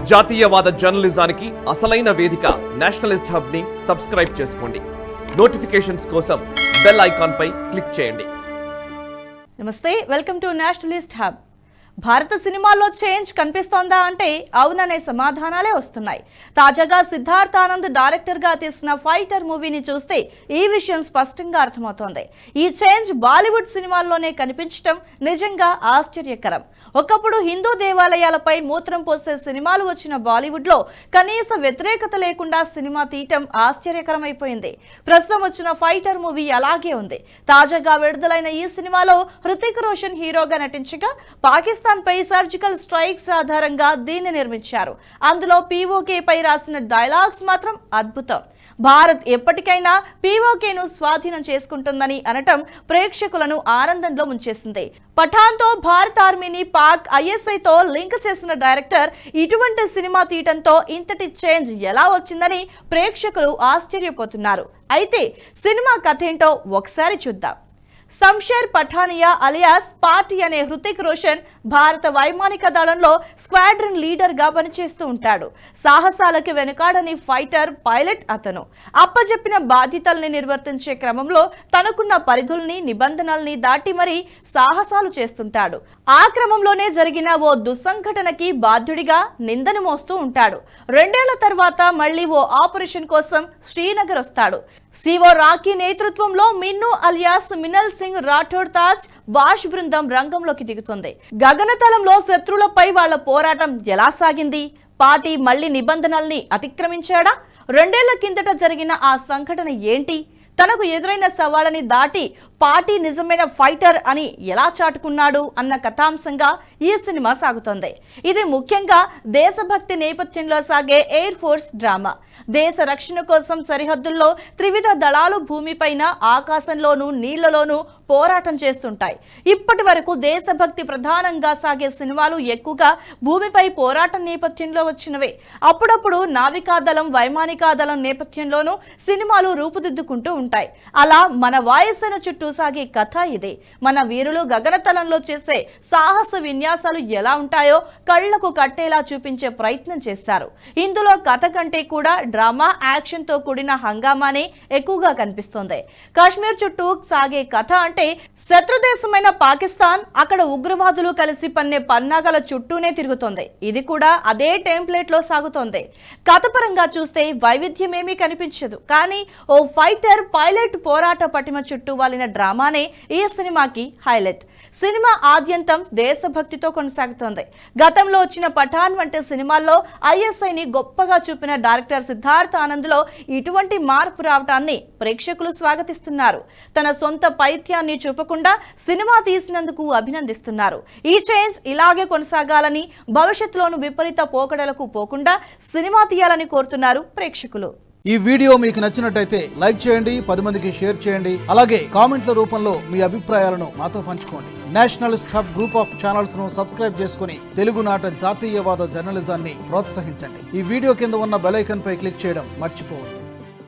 జాతీయవాద జర్నలిజానికి అసలైన వేదిక నేషనలిస్ట్ హబ్ ని సబ్స్క్రైబ్ చేసుకోండి. నోటిఫికేషన్స్ కోసం బెల్ ఐకాన్ పై క్లిక్ చేయండి. నమస్తే, వెల్కమ్ టు నేషనలిస్ట్ హబ్. భారత సినిమాల్లో చేంజ్ కనిపిస్తోందా అంటే అవుననే సమాధానాలే వస్తున్నాయి. తాజాగా సిద్ధార్థ్ ఆనంద్ డైరెక్టర్ గా తీసిన ఫైటర్ మూవీని చూస్తే ఈ విషయం స్పష్టంగా అర్థమవుతోంది. ఈ చేంజ్ బాలీవుడ్ సినిమాల్లోనే కనిపించడం నిజంగా ఆశ్చర్యకరం. ఒకప్పుడు హిందూ దేవాలయాలపై మూత్రం పోసే సినిమాలు వచ్చిన బాలీవుడ్ లో కనీస వ్యతిరేకత లేకుండా సినిమా తీయటం ఆశ్చర్యకరమైపోయింది. ప్రస్తుతం వచ్చిన ఫైటర్ మూవీ అలాగే ఉంది. తాజాగా విడుదలైన ఈ సినిమాలో హృతిక్ రోషన్ హీరోగా నటించగా పాకిస్తాన్ పై సర్జికల్ స్ట్రైక్స్ ఆధారంగా దీన్ని నిర్మించారు. అందులో పీఓకే పై రాసిన డైలాగ్స్ మాత్రం అద్భుతం. భారత్ ఎప్పటికైనా పీఓకేను స్వాధీనం చేసుకుంటుందని అనటం ప్రేక్షకులను ఆనందంలో ముంచేసింది. పఠాన్తో భారత ఆర్మీని పాక్ ఐఎస్ఐతో లింక్ చేసిన డైరెక్టర్ ఇటువంటి సినిమా తీయటంతో ఇంతటి చేంజ్ ఎలా వచ్చిందని ప్రేక్షకులు ఆశ్చర్యపోతున్నారు. అయితే సినిమా కథ ఏంటో ఒకసారి చూద్దాం. శంషేర్ పఠానియా అలియాస్ పార్టీ అనే హృతిక్ రోషన్ భారత వైమానిక దళంలో స్క్వాడ్రన్ లీడర్ గా పనిచేస్తూ ఉంటాడు. సాహసాలకు వెనుకాడని ఫైటర్ పైలట్ అతను. అప్పజెప్పిన బాధ్యతల్ని నిర్వర్తించే క్రమంలో తనకున్న పరిధుల్ని నిబంధనల్ని దాటి మరీ సాహసాలు చేస్తుంటాడు. ఆ క్రమంలోనే జరిగిన ఓ దుస్సంఘటనకి బాధ్యుడిగా నిందను మోస్తూ ఉంటాడు. 2 ఏళ్ల తర్వాత మళ్లీ ఓ ఆపరేషన్ కోసం శ్రీనగర్ వస్తాడు. సిఓ రాకీ నేతృత్వంలో మిన్ను అలియాస్ మినల్ సింగ్ రాఠోడ్ తాజ్ వాష్ బృందం రంగంలోకి దిగుతుంది. గగనతలంలో శత్రులపై వాళ్ల పోరాటం ఎలా సాగింది? పార్టీ మళ్లీ నిబంధనల్ని అతిక్రమించాడా? 2 ఏళ్ల కిందట జరిగిన ఆ సంఘటన ఏంటి? తనకు ఎదురైన సవాళ్ళని దాటి పార్టీ నిజమైన ఫైటర్ అని ఎలా చాటుకున్నాడు అన్న కథాంశంగా ఈ సినిమా సాగుతోంది. ఇది ముఖ్యంగా దేశభక్తి నేపథ్యంలో సాగే ఎయిర్ ఫోర్స్ డ్రామా. దేశ రక్షణ కోసం సరిహద్దుల్లో త్రివిధ దళాలు భూమిపైన, ఆకాశంలోనూ నీళ్లలోనూ పోరాటం చేస్తుంటాయి. ఇప్పటి వరకు దేశభక్తి ప్రధానంగా సాగే సినిమాలు ఎక్కువగా భూమిపై పోరాటం నేపథ్యంలో వచ్చినవే. అప్పుడప్పుడు నావికాదళం, వైమానికాదళం నేపథ్యంలోనూ సినిమాలు రూపుదిద్దుకుంటూ ఉంటాయి. అలా మన వాయుసేన చుట్టూ సాగే కథ ఇదే. మన వీరులు గగనతలంలో చేసే సాహస విన్యాసాలు ఎలా ఉంటాయో కళ్లకు కట్టేలా చూపించే ప్రయత్నం చేశారు. ఇందులో కథ కంటే కూడా డ్రామా, యాక్షన్ తో కూడిన హంగామానే ఎక్కువగా కనిపిస్తోంది. కాశ్మీర్ చుట్టూ సాగే కథ అంటే శత్రుదేశమైన పాకిస్తాన్, అక్కడ ఉగ్రవాదులు కలిసి పన్నే పన్నాగాల చుట్టూనే తిరుగుతోంది. ఇది కూడా అదే టెంప్లెట్ లో సాగుతోంది. కథపరంగా చూస్తే వైవిధ్యమేమీ కనిపించదు. కానీ ఓ ఫైటర్ పైలట్ పోరాట పటిమ చుట్టూ వాలిన డ్రామానే ఈ సినిమాకి హైలైట్. సినిమా ఆద్యంతం దేశభక్తితో కొనసాగుతోంది. గతంలో వచ్చిన పఠాన్ వంటి సినిమాల్లో ఐఎస్ఐని గొప్పగా చూపిన డైరెక్టర్ సిద్ధార్థ్ ఆనంద్ లో ఇటువంటి మార్పు రావటాన్ని ప్రేక్షకులు స్వాగతిస్తున్నారు. తన సొంత పైత్యాన్ని చూపకుండా సినిమా తీసినందుకు అభినందిస్తున్నారు. ఈ చేంజ్ ఇలాగే కొనసాగాలని, భవిష్యత్తులోనూ విపరీత పోకడలకు పోకుండా సినిమా తీయాలని కోరుతున్నారు ప్రేక్షకులు. ఈ వీడియో మీకు నచ్చినట్టయితే లైక్ చేయండి, 10 మందికి షేర్ చేయండి. అలాగే కామెంట్ల రూపంలో మీ అభిప్రాయాలను మాతో పంచుకోండి. Nationalist hub group of channels ను సబ్స్క్రైబ్ చేసుకుని తెలుగునాట జాతీయవాద జర్నలిజాన్ని ప్రోత్సహించండి. ఈ వీడియో కింద ఉన్న బెల్ ఐకాన్ పై క్లిక్ చేయడం మర్చిపోవద్దు.